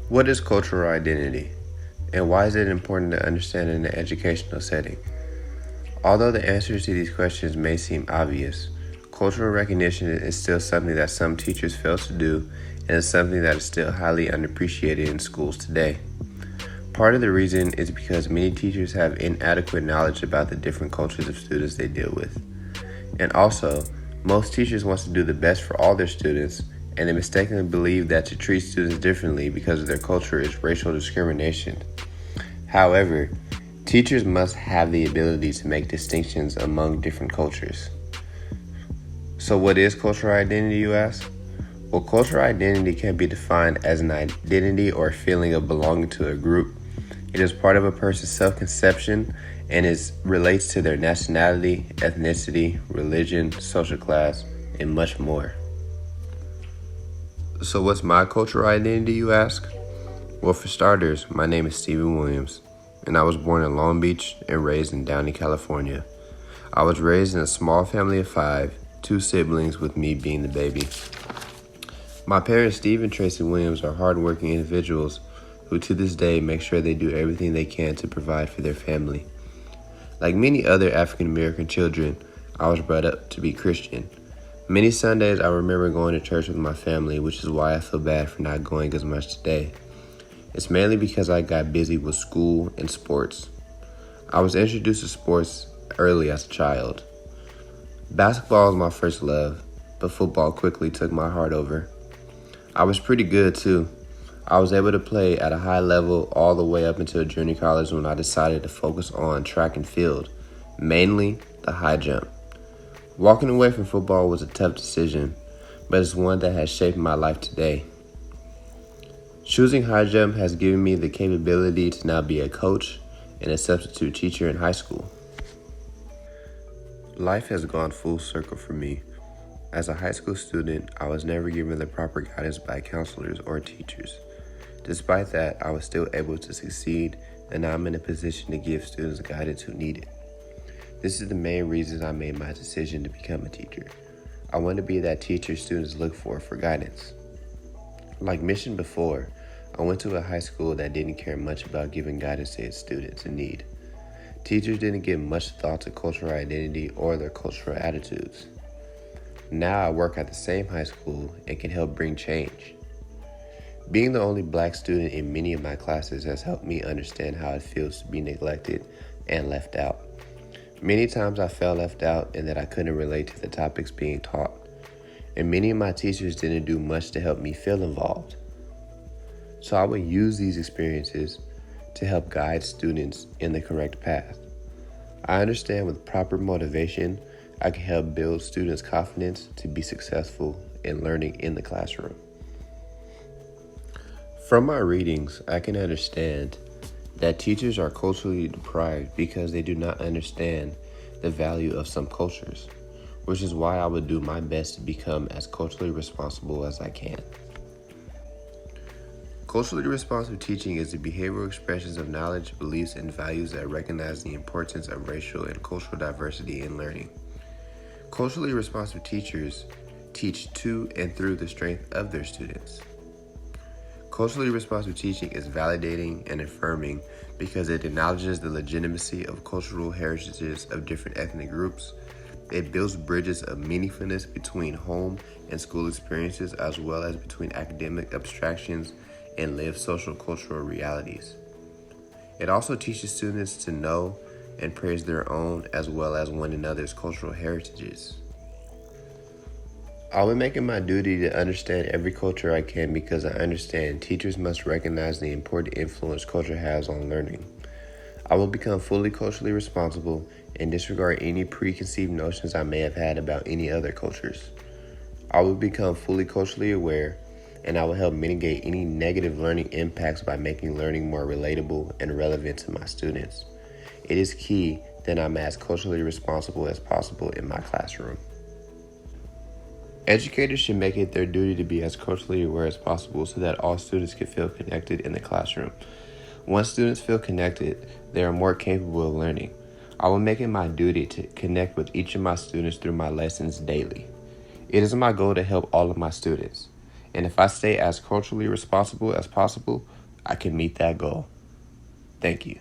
What is cultural identity, and why is it important to understand in an educational setting? Although the answers to these questions may seem obvious, cultural recognition is still something that some teachers fail to do and is something that is still highly underappreciated in schools today. Part of the reason is because many teachers have inadequate knowledge about the different cultures of students they deal with. And also, most teachers want to do the best for all their students, and they mistakenly believe that to treat students differently because of their culture is racial discrimination. However, teachers must have the ability to make distinctions among different cultures. So what is cultural identity, you ask? Well, cultural identity can be defined as an identity or feeling of belonging to a group. It is part of a person's self-conception and relates to their nationality, ethnicity, religion, social class, and much more. So what's my cultural identity, you ask? Well, for starters, my name is Stephen Williams, and I was born in Long Beach and raised in Downey, California. I was raised in a small family of 5, 2 siblings with me being the baby. My parents, Steve and Tracy Williams, are hardworking individuals who to this day make sure they do everything they can to provide for their family. Like many other African American children, I was brought up to be Christian. Many Sundays I remember going to church with my family, which is why I feel bad for not going as much today. It's mainly because I got busy with school and sports. I was introduced to sports early as a child. Basketball was my first love, but football quickly took my heart over. I was pretty good too. I was able to play at a high level all the way up until junior college when I decided to focus on track and field, mainly the high jump. Walking away from football was a tough decision, but it's one that has shaped my life today. Choosing high jump has given me the capability to now be a coach and a substitute teacher in high school. Life has gone full circle for me. As a high school student, I was never given the proper guidance by counselors or teachers. Despite that, I was still able to succeed, and now I'm in a position to give students guidance who need it. This is the main reason I made my decision to become a teacher. I want to be that teacher students look for guidance. Like mentioned before, I went to a high school that didn't care much about giving guidance to its students in need. Teachers didn't give much thought to cultural identity or their cultural attitudes. Now I work at the same high school and can help bring change. Being the only black student in many of my classes has helped me understand how it feels to be neglected and left out. Many times I felt left out and that I couldn't relate to the topics being taught, and many of my teachers didn't do much to help me feel involved. So I would use these experiences to help guide students in the correct path. I understand with proper motivation, I can help build students' confidence to be successful in learning in the classroom. From my readings, I can understand that teachers are culturally deprived because they do not understand the value of some cultures, which is why I would do my best to become as culturally responsible as I can. Culturally responsive teaching is the behavioral expressions of knowledge, beliefs, and values that recognize the importance of racial and cultural diversity in learning. Culturally responsive teachers teach to and through the strength of their students. Culturally responsive teaching is validating and affirming because it acknowledges the legitimacy of cultural heritages of different ethnic groups. It builds bridges of meaningfulness between home and school experiences as well as between academic abstractions and lived social cultural realities. It also teaches students to know and praise their own as well as one another's cultural heritages. I'll be making my duty to understand every culture I can because I understand teachers must recognize the important influence culture has on learning. I will become fully culturally responsible and disregard any preconceived notions I may have had about any other cultures. I will become fully culturally aware, and I will help mitigate any negative learning impacts by making learning more relatable and relevant to my students. It is key that I'm as culturally responsible as possible in my classroom. Educators should make it their duty to be as culturally aware as possible so that all students can feel connected in the classroom. Once students feel connected, they are more capable of learning. I will make it my duty to connect with each of my students through my lessons daily. It is my goal to help all of my students. And if I stay as culturally responsible as possible, I can meet that goal. Thank you.